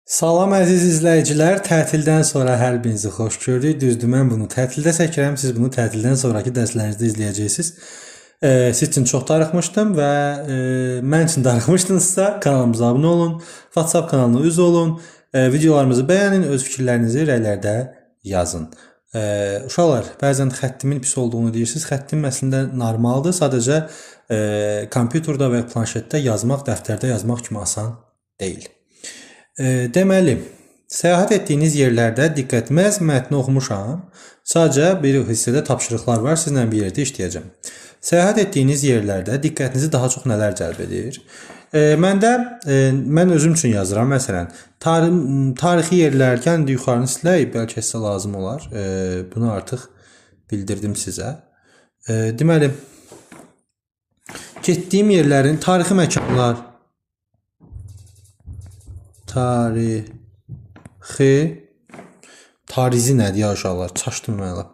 Salam əziz izləyicilər, tətildən sonra hər birinizi xoş gördük. Düzdür, mən bunu tətildə çəkirəm, siz bunu tətildən sonraki dərslərinizdə izləyəcəksiniz. Siz üçün çox darıxmışdım və mən üçün darıxmışdınızsa kanalımıza abunə olun, WhatsApp kanalına üzv olun, videolarımızı bəyənin, öz fikirlərinizi rəylərdə yazın. Uşaqlar, bəzən xəttimin pis olduğunu deyirsiniz. Xəttim əslində normaldır, sadəcə kompüterdə və planşetdə yazmaq, dəftərdə yazmaq kimi asan deyil. Deməli, səyahət etdiyiniz yerlərdə diqqət mətni oxumuşam. Sadəcə bir hissədə tapşırıqlar var, sizlə bir yerdə işləyəcəm. Səyahət etdiyiniz yerlərdə diqqətinizi daha çox nələr cəlb edir? Mən özüm üçün yazıram. Məsələn, tarixi yerlər, gəl yuxarını silək, bəlkə sizə lazım olar. Bunu artıq bildirdim sizə. Deməli, getdiyim yerlərin tarixi məkanlar, tarizi nədir ya uşaqlar? Çaşdım mən.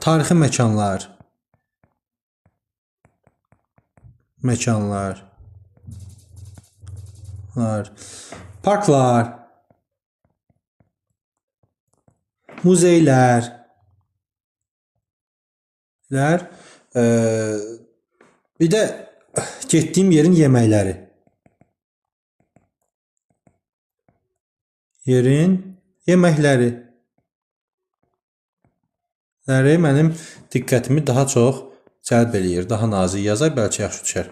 Tarixi məkanlar, parklar, muzeylər, bir də getdiyim yerin yeməkləri. Mənim diqqətimi daha çox cəlb eləyir. Daha nazik yazar, bəlkə yaxşı düşər.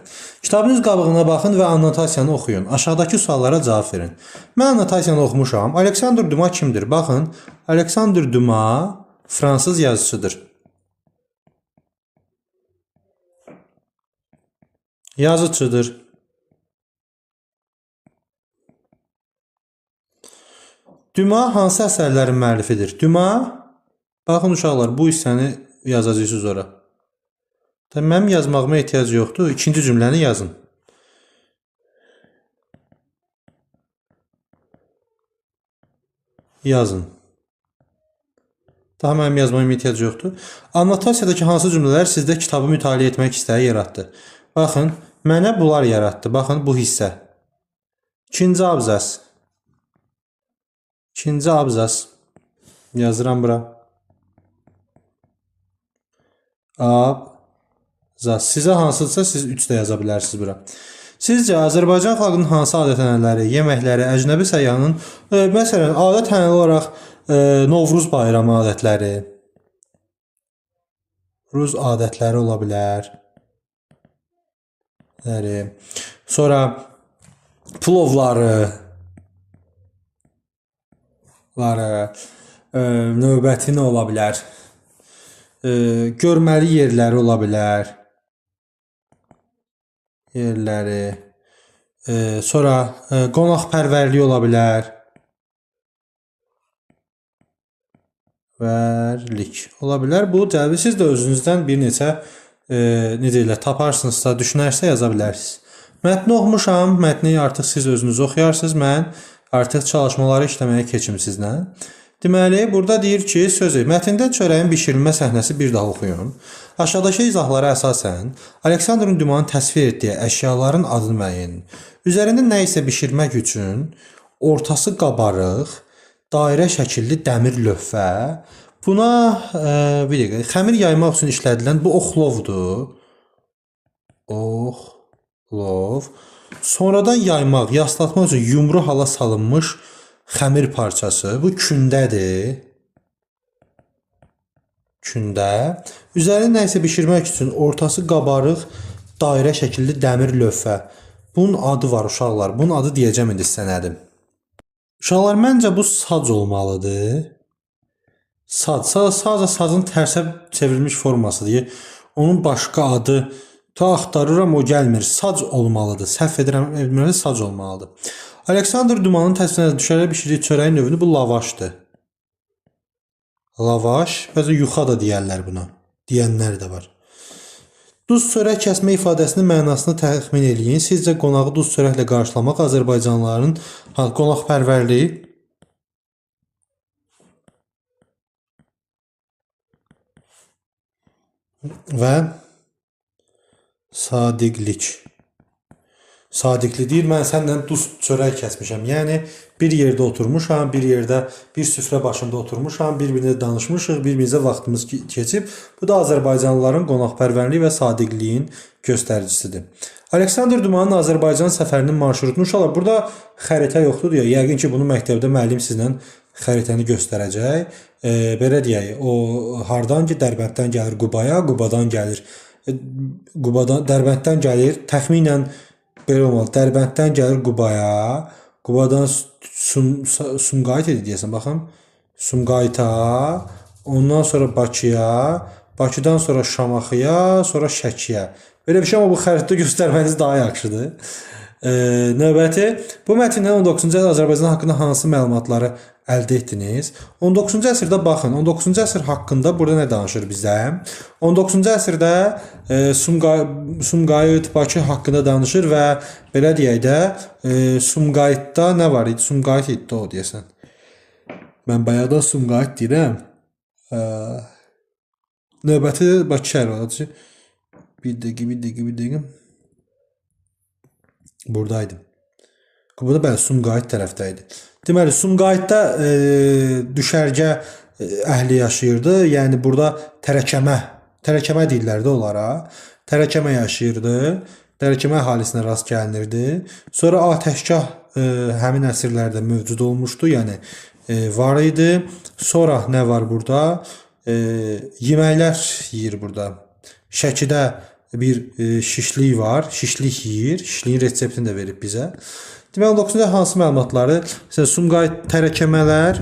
Kitabınız qabığına baxın və annotasiyanı oxuyun. Aşağıdakı suallara cavab verin. Mən annotasiyanı oxumuşam. Alexander Dumas kimdir? Baxın, Alexander Dumas fransız yazıcıdır. Dumas hansı əsərlərin müəllifidir? Dumas, baxın uşaqlar, bu hissəni yazacaqsınız ora. Mənim yazmağıma ehtiyac yoxdur. İkinci cümləni yazın. Daha mənim yazmağıma ehtiyac yoxdur. Annotasiyadakı hansı cümlələr sizdə kitabı mütaliə etmək istəyi yaratdı? Baxın, mənə bunlar yaratdı. Baxın, bu hissə. İkinci abzas. Yazıram bura. Sizə hansıdırsa siz 3 də yaza bilərsiniz bura. Sizcə Azərbaycan xalqının hansı adət-ənənələri, yeməkləri, əcnəbi səyyahının, məsələn, adət-ənənəli olaraq Novruz bayramı adətləri, Rus adətləri ola bilər. Sonra plovları, növbəti nə ola bilər? Görməli yerləri ola bilər. Sonra qonaqpərvərlik ola bilər. Bu cəlbi siz də özünüzdən bir neçə taparsınızsa, düşünərsə yaza bilərsiniz. Mətni oxumuşam, mətni artıq siz özünüz oxuyarsınız, mən artıq çalışmaları işləməyə keçim sizlə. Deməli, burada deyir ki, mətndə çörəyin bişirilmə səhnəsi bir daha oxuyun. Aşağıdakı izahlara əsasən, Alexander Dumas'ın təsvir etdiyi əşyaların adını müəyyən edin. Üzərində nə isə bişirmək üçün ortası qabarıq, dairə şəkilli dəmir lövhə. Buna xəmir yaymaq üçün işlədilən bu oxlovdur. Sonradan yaymaq, yaslatmaq üçün yumru hala salınmış xəmir parçası. Bu kündədir. Üzərində nə isə bişirmək üçün ortası qabarıq, dairə şəkilli dəmir lövhə. Bunun adı var uşaqlar. Bunun adı deyəcəm indi sizə nədir? Uşaqlar, məncə bu sac olmalıdır. Sadəcə sacın tərsə çevrilmiş formasıdır. Onun başqa adı axtarıram, o gəlmir. Sac olmalıdır. Səhv edirəm, sac olmalıdır. Alexander Dumas'ın təsvirlərinə düşərək bişirdiyi çörəyin növünü bu lavaşdır. Bəzən yuxa da deyərlər buna. Deyənlər də var. Duz çörək kəsmə ifadəsinin mənasını təxmin eləyin. Sizcə qonağı duz çörəklə qarşılamaq Azərbaycanlıların qonaqpərvərliyi və sadiqlik. Sadiqli deyir, mən səndən duz çörək kəsmişəm. Yəni bir yerdə oturmuşam, bir yerdə bir süfrə başında oturmuşam, bir-birinə danışmışıq, bir-birimizə vaxtımız keçib. Bu da Azərbaycanlıların qonaqpərvərliyi və sadiqliyin göstəricisidir. Aleksandr Dumanın Azərbaycan səfərinin marşrutunu uşaqlar, burada xəritə yoxdur deyə, yəqin ki, bunu məktəbdə müəllim sizlə xəritəni göstərəcək. Belə deyək, o hardan ki, Dərbənddən gəlir Qubaya, Qubadan gəlir Dərbənddən gəlir, təxminən belə olmalı. Dərbənddən gəlir Qubaya, Qubadan Sumqayıt idi deyəsən, baxın. Sumqayıta, ondan sonra Bakıya, Bakıdan sonra Şamaxıya, sonra Şəkiyə. Belə bir şey, amma bu xəritdə göstərməniz daha yaxşıdır. Növbəti, bu mətndən 19-cu Azərbaycan haqqında hansı məlumatları əldə etdiniz? 19-cu əsrdə baxın, 19-cu əsr haqqında burada nə danışır bizə? 19-cu əsrdə Sumqayıt, Bakı haqqında danışır və belə deyək də, Sumqayıtda nə var idi? Sumqayıt idi o deyəsən. Mən bayaqdan Sumqayıt deyirəm. Növbəti Bakı şəhəri olacaq. Bir dəqiqə. Buradaydım. Burada bəli Sumqayıt tərəfdə idi. Deməli Sumqayıtda düşərgə əhli yaşayırdı. Yəni burada tərəkəmə deyirlər də onlara. Tərəkəmə yaşayırdı. Tərəkəmə əhalisinə rast gəlinirdi. Sonra atəşgah həmin əsrlərdə mövcud olmuşdu. Yəni var idi. Sonra nə var burada? Yeməklər yeyir burada. Şəkidə bir şişlik var. Şişlik yeyir. Şişliyin reseptini də verib bizə. Deməli 19-cu hansı məlumatları? Məsələn, Sumqayıt tərəkəmələr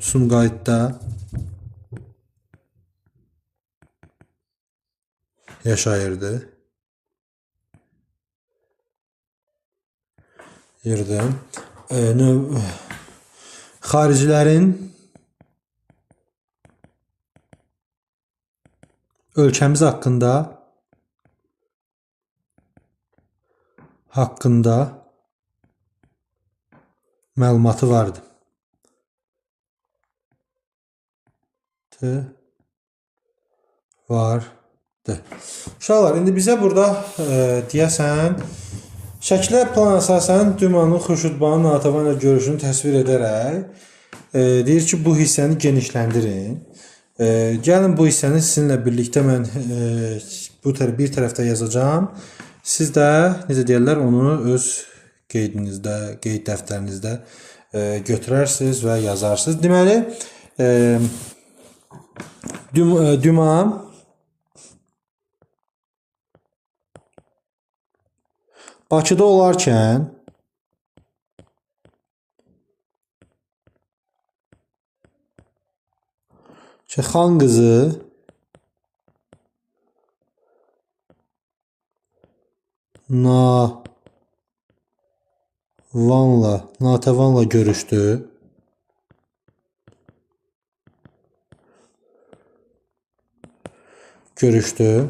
Sumqayıtda yaşayırdı. Xaricilərin ölkəmiz haqqında məlumatı vardı. Vardı. Uşaqlar, indi bizə burada deyəsən şəklə plan əsasən Dumanın Xurşudbanın Natəvan ilə görüşünü təsvir edərək deyir ki, bu hissəni genişləndirin. Gəlin bu hissəni sizinlə birlikdə mən bir tərəfdə yazacağım. Siz də necə deyirlər, onu öz qeydinizdə, qeyd dəftərinizdə götürərsiniz və yazarsınız. Deməli, Duman Bakıda olarkən xan qızı Natəvanla görüşdü.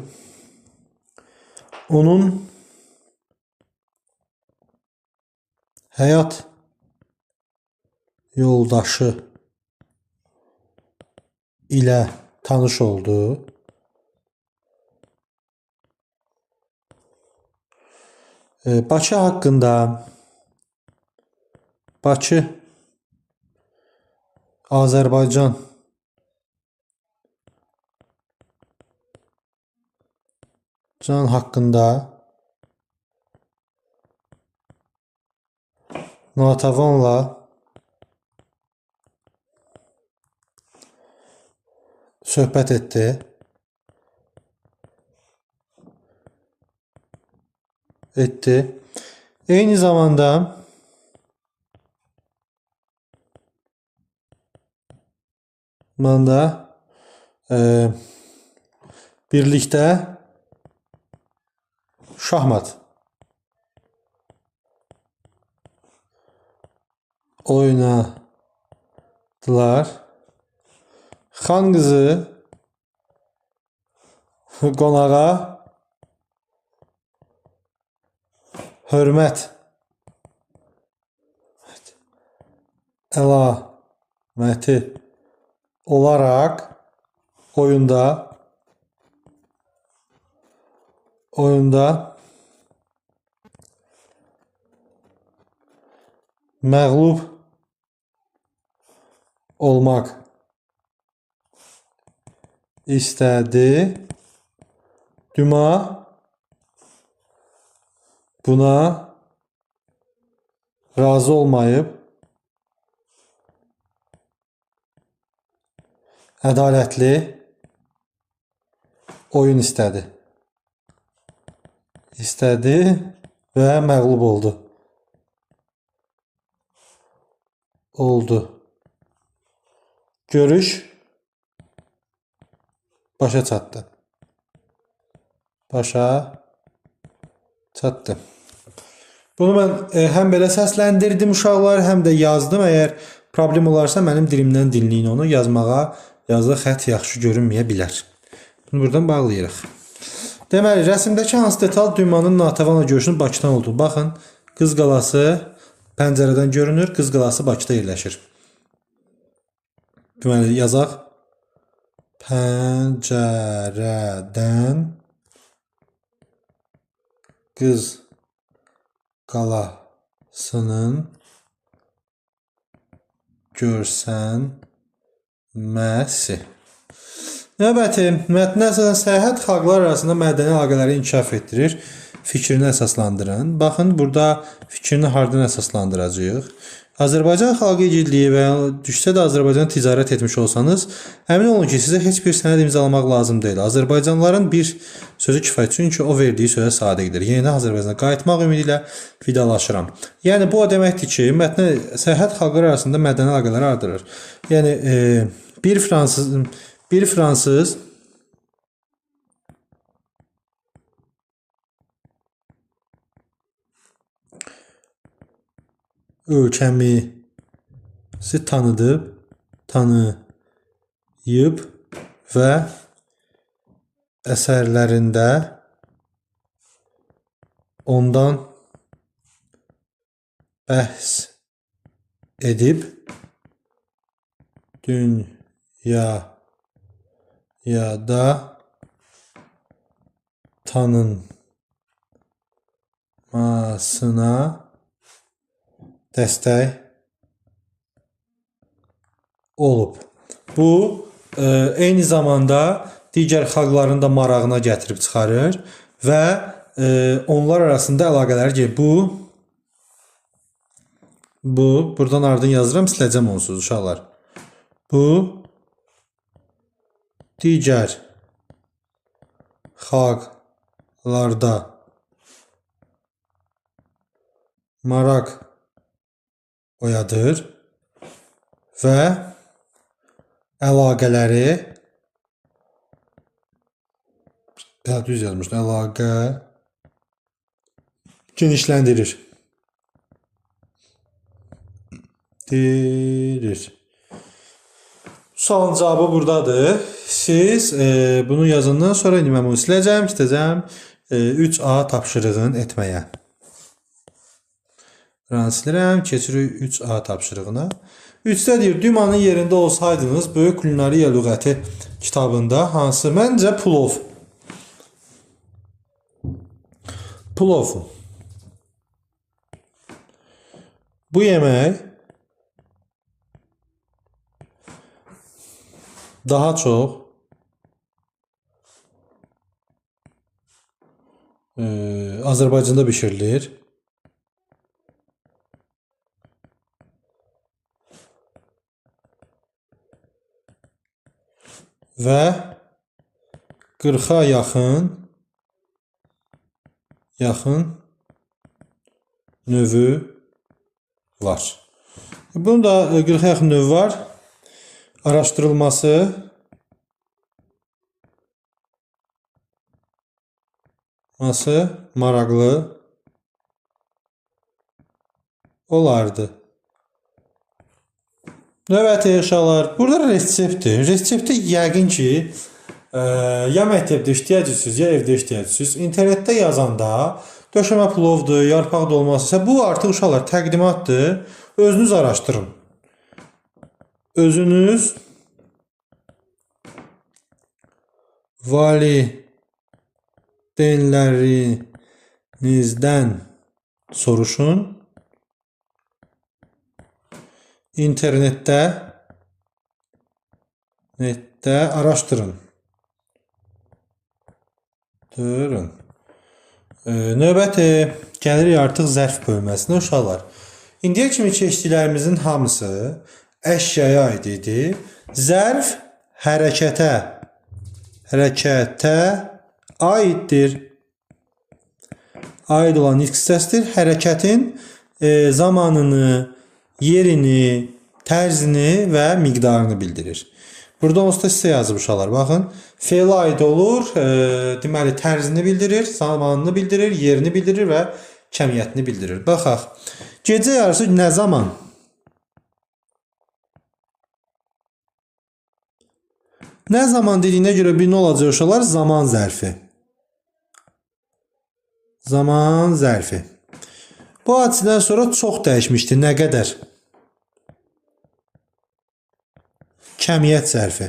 Onun həyat yoldaşı ilə tanış oldu. Bakı haqqında, Bakı Azərbaycan haqqında Natəvanla söhbət etdi. Eyni zamanda birlikdə şahmat oynadılar. Xan qızı qonağa hörmət əlaməti olaraq oyunda oyunda məğlub olmaq istədi. Duma buna razı olmayıb. Ədalətli oyun istədi. İstədi və məğlub oldu. Görüş başa çatdı. Bunu mən həm belə səsləndirdim uşaqlar, həm də yazdım. Əgər problem olarsa mənim dilimdən dinləyin onu. Yazdığı xətt yaxşı görünməyə bilər. Bunu buradan bağlayırıq. Deməli, rəsmdəki hansı detal Dumanın Natəvanla görüşünün Bakıdan olduğu. Baxın, Qız qalası pəncərədən görünür, Qız qalası Bakıda yerləşir. Deməli, yazaq. Pəncərədən Qız qalasının görsənməsi. Növbəti, mətnə əsasən səyahət xalqlar arasında mədəni əlaqələri inkişaf etdirir. Fikrini əsaslandırın. Baxın, burada fikrini hardan əsaslandıracağıq? Azərbaycan xalqı igidliyi və düşsə də Azərbaycan ticarət etmiş olsanız, əmin olun ki, sizə heç bir sənəd imzalamaq lazım deyil. Azərbaycanlıların bir sözü kifayət, çünki o verdiyi sözə sadiqdir. Yenidən Azərbaycana qayıtmaq ümidi ilə vidalaşıram. Yəni, bu o deməkdir ki, mətnə səyahət xalqlar arasında mədəni əlaqələri artırır. Yəni, bir fransız ölkəmizi tanıyıb və əsərlərində ondan bəhs edib dünyada tanınmasına dəstək olub. Bu, eyni zamanda digər xalqların da marağına gətirib çıxarır və onlar arasında əlaqələr ki, buradan ardın yazıram, siləcəm onsuz uşaqlar. Bu, digər xalqlarda maraq oyadır və əlaqələri düz yazmışdım, əlaqə genişləndirir. Sualın cavabı buradadır. Siz bunu yazandan sonra indi mən bunu siləcəm, istəyəcəm 3A tapşırığını etməyə. Silirəm, keçirik 3A tapşırığına. 3-də deyir, Dumanın yerində olsaydınız, Böyük Kulinariya lüğəti kitabında hansı? Məncə plov. Bu yemək daha çox Azərbaycanda bişirilir. Və 40-a yaxın növü var. Bunun da 40-a yaxın növü var. Araşdırılması maraqlı olardı. Növbəti uşaqlar, burada reseptdir. Resepti yəqin ki, ya məktəbdə işləyəcəksiniz, ya evdə işləyəcəksiniz. İnternetdə yazanda döşəmə plovdur, yarpaq dolması isə bu artıq uşaqlar təqdimatdır. Özünüz araşdırın. Özünüz Dinlərinizdən soruşun. İnternetdə araşdırın. Növbəti gəlirik artıq zərf bölməsinə uşaqlar. İndiyə kimi keçdiklərimizin hamısı əşyaya aid idi. Zərf hərəkətə aiddir. Aid olan ilk hissəsidir. Hərəkətin zamanını, yerini, tərzini və miqdarını bildirir. Burada onsuz da sizə yazıb uşaqlar. Baxın, fe'lə aid olur, deməli tərzini bildirir, zamanını bildirir, yerini bildirir və kəmiyyətini bildirir. Baxaq. Gecə yarısı nə zaman? Nə zaman dediyinə görə bir nə olacaq uşaqlar? Zaman zərfi. Zaman zərfi. Bu hadisədən sonra çox dəyişmişdi. Nə qədər? Kəmiyyət zərfi.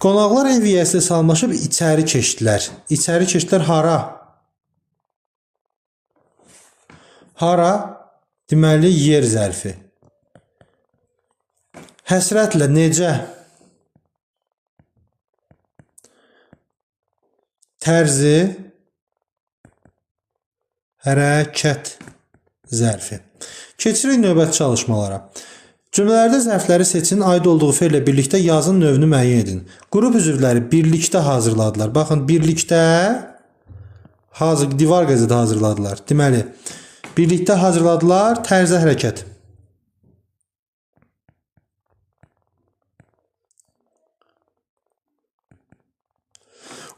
Qonaqlar ev yiyəsilə salmışıb içəri keçdilər. İçəri keçdilər hara? Hara? Deməli yer zərfi. Həsrətlə necə? Tərzi hərəkət zərfi. Keçirik növbəti çalışmalara. Cümlələrdə zərfləri seçin, aid olduğu fe'llə birlikdə yazın növünü müəyyən edin. Qrup üzvləri birlikdə hazırladılar. Baxın, birlikdə divar qəzeti hazırladılar. Deməli, birlikdə hazırladılar, tərzə hərəkət.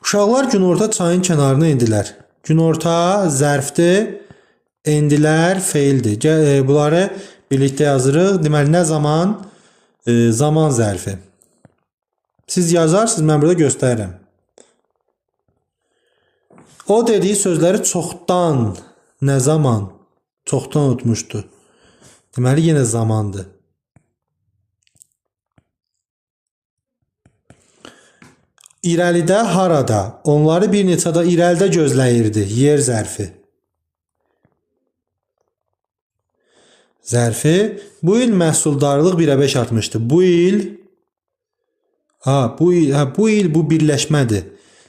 Uşaqlar günorta çayın kənarına endilər. Günorta zərfdir, endilər fe'ldir. Bunları birlikdə yazırıq. Deməli, nə zaman? Zaman zərfi. Siz yazarsınız, mən burada göstərirəm. O dediyi sözləri çoxdan, nə zaman? Çoxdan unutmuşdu. Deməli, yenə zamandır. İrəlidə, harada? Onları bir neçədə irəlidə gözləyirdi. Yer zərfi. Zərfi. Bu il məhsuldarlıq 1-ə 5 artmışdı. Bu il bu birləşmədir.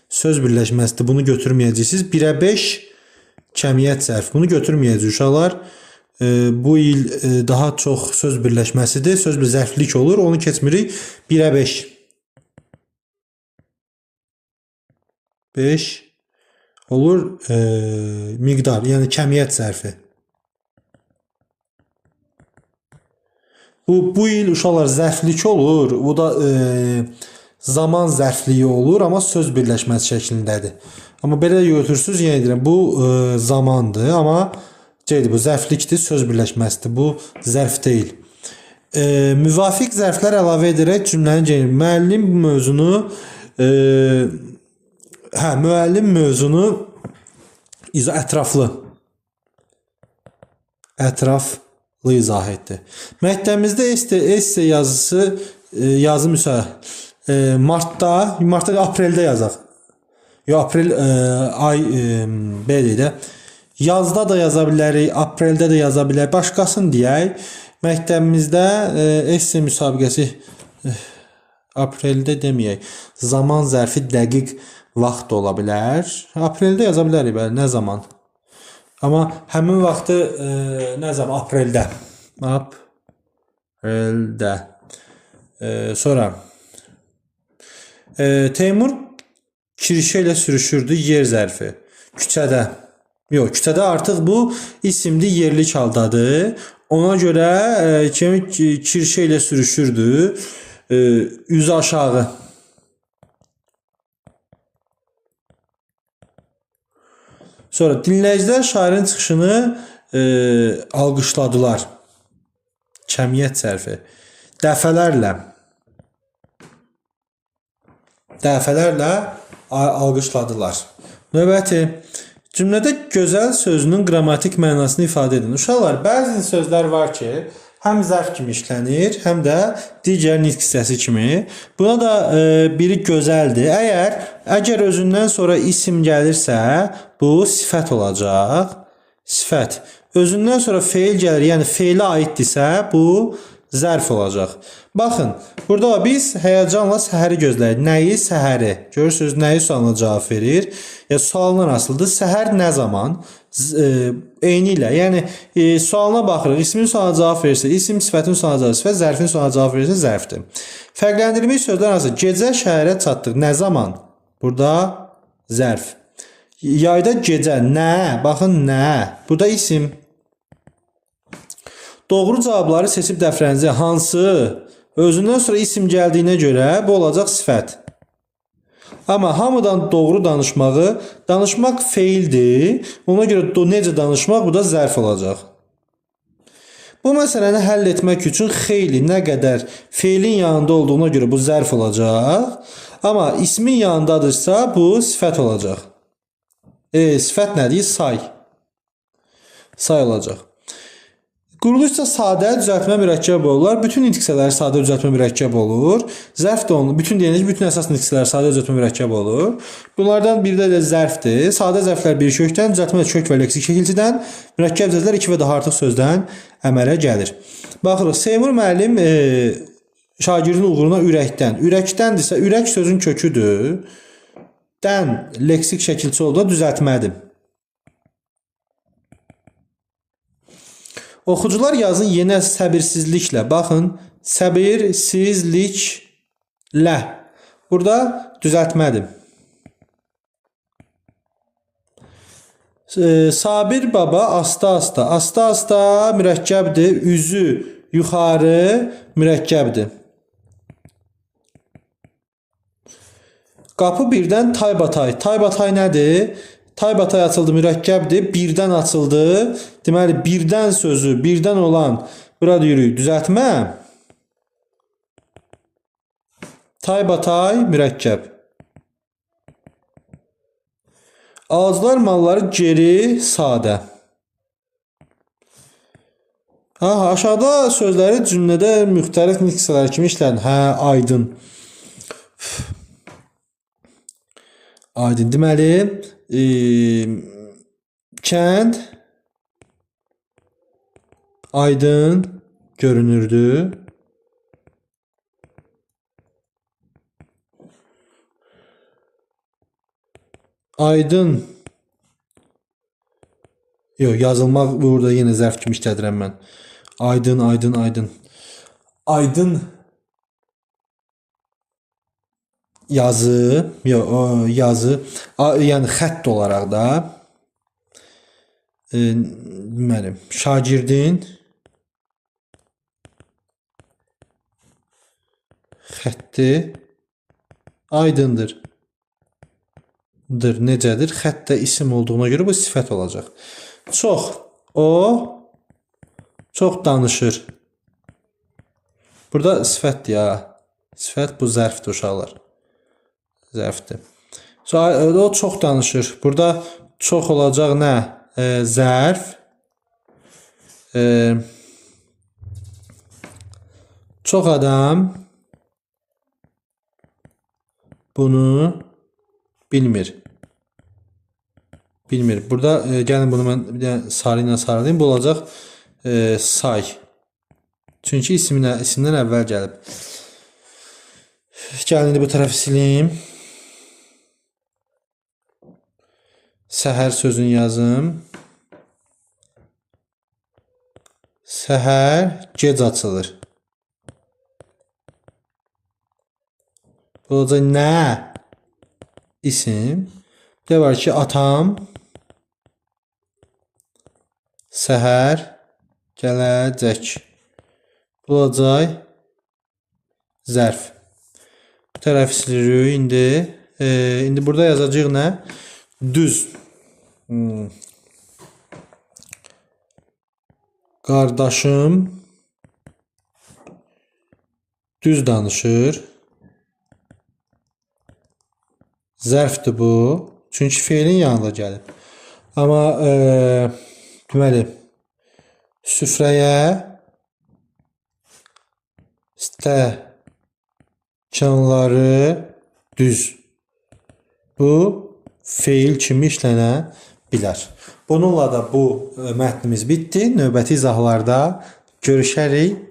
Söz birləşməsidir. Bunu götürməyəcəksiniz. 1-ə 5 kəmiyyət zərfi. Bunu götürməyəcək uşaqlar. Bu il daha çox söz birləşməsidir. Söz bir zərflik olur. Onu keçmirik. 1-ə 5. 5 olur miqdar, yəni kəmiyyət zərfi. Bu il uşaqlar zərflik olur. Bu da zaman zərfliyi olur, amma söz birləşməsi şəklindədir. Amma belə götürürsünüz, yenə deyirəm, bu zamandır, amma bu zərflikdir, söz birləşməsidir. Bu zərf deyil. Müvafiq zərflər əlavə edərək cümlənin gəlir. Müəllim mövzunu ətraflı izah etdi. Məktəbimizdə esse yazı martda, apreldə yazaq. Aprel ay belə də. Yazda da yaza bilərik, apreldə də yaza bilərik. Başqasını deyək. Məktəbimizdə esse müsabiqəsi apreldə deməyək. Zaman zərfi dəqiq vaxt ola bilər. Apreldə yaza bilərik, nə zaman? Amma həmin vaxtı nə zaman? Apreldə. Sonra Teymur kirişə ilə sürüşürdü, yer zərfi. Küçədə. Yox, küçədə artıq bu isimli yerlik haldadır. Ona görə kirişə ilə sürüşürdü, üzü aşağı. Sonra dinləyicilər şairin çıxışını alqışladılar. Kəmiyyət zərfi. Dəfələrlə alqışladılar. Növbəti. Cümlədə gözəl sözünün qrammatik mənasını ifadə edin. Uşaqlar, bəzi sözlər var ki, Həm zərf kimi işlənir, həm də digər nitq hissəsi kimi. Buna da biri gözəldir. Əgər özündən sonra isim gəlirsə, bu sifət olacaq. Sifət. Özündən sonra feil gəlir, yəni feilə aiddirsə, bu zərf olacaq. Baxın, burada biz həyəcanla səhəri gözləyirik. Nəyi? Səhəri. Görürsünüz, nəyi sualına cavab verir? Sualından asılıdır. Səhər nə zaman? Eyni ilə. Yəni, sualına baxırıq. İsmin sualına cavab verirsə, isim, sifətin sualına cavab verirsə, zərfin sualına cavab verirsə, zərfdir. Fərqləndirilmiş sözlər hansı? Gecə şəhərə çatdıq. Nə zaman? Burada zərf. Yayda gecə. Nə? Baxın, nə? Burada isim. Doğru cavabları seçib dəftərinizə hansı? Özündən sonra isim gəldiyinə görə bu olacaq sifət. Amma hamıdan doğru danışmaq feildir. Ona görə necə danışmaq bu da zərf olacaq. Bu məsələni həll etmək üçün xeyli, nə qədər feilin yanında olduğuna görə bu zərf olacaq. Amma ismin yanındadırsa bu sifət olacaq. Sifət nədir? Say. Say olacaq. Quruluşsa sadə düzəltmə mürəkkəb olurlar. Bütün nitq hissələri sadə düzəltmə mürəkkəb olur. Zərf də onun, bütün əsas nitq hissələri sadə düzəltmə mürəkkəb olur. Bunlardan biri də zərfdir. Sadə zərflər bir kökdən, düzəltmə kök və leksik şəkilçidən, mürəkkəb zərflər 2 və daha artıq sözdən əmələ gəlir. Baxırıq, Seymur müəllim şagirdin uğruna ürəkdən. Ürəkdəndirsə, ürək sözün köküdür. Dən leksik şəkilçi oldu, düzəltmədir. Oxucular yazın yenə səbirsizliklə. Baxın, səbirsizliklə. Burada düzəltmədir. Sabir baba asta-asta. Asta-asta mürəkkəbdir. Üzü yuxarı mürəkkəbdir. Qapı birdən taybatay. Taybatay nədir? Taybatay açıldı mürəkkəbdir. Birdən açıldı. Deməli, birdən sözü, birdən olan, burada yürüyük, düzəltmə. Taybatay mürəkkəb. Ağaclar malları geri sadə. Aşağıda sözləri cümlədə müxtəlif nitq hissələri kimi işlənir. Aydın. Aydın. Deməli, kənd aydın görünürdü. Aydın. Yox, yazılmaq burada yenə zərf kimi işlədirəm mən. Aydın, aydın, aydın. Aydın yazı, yazı, yəni xətt olaraq da deməli, şagirdin xətti aydındır. Necədir? Xəttdə isim olduğuna görə bu sifət olacaq. Çox. O çox danışır. Burada sifətdir ya. Sifət bu zərfdir uşaqlar. Zərfdir. O çox danışır. Burada çox olacaq nə? Zərf. Çox adam bunu bilmir. Bilmir. Burada gəlin bunu mən bir dənə sarı ilə sarılayım. Bu olacaq say. Çünki isimdən əvvəl gəlib. Gəlin indi bu tərəfi sileyim. Səhər sözünü yazım. Səhər gec açılır. Bu olacaq nə? İsim. Bir də var ki, atam səhər gələcək. Bu olacaq zərf. Bu tərəfi silirik indi. İndi burada yazacaq nə? Düz. Qardaşım düz danışır. Zərfdir bu. Çünki feilin yanında gəlib. Amma deməli süfrəyə stəkanları düz. Bu feil kimi işlənə bilər. Bununla da bu mətnimiz bitdi. Növbəti izahlarda görüşərik.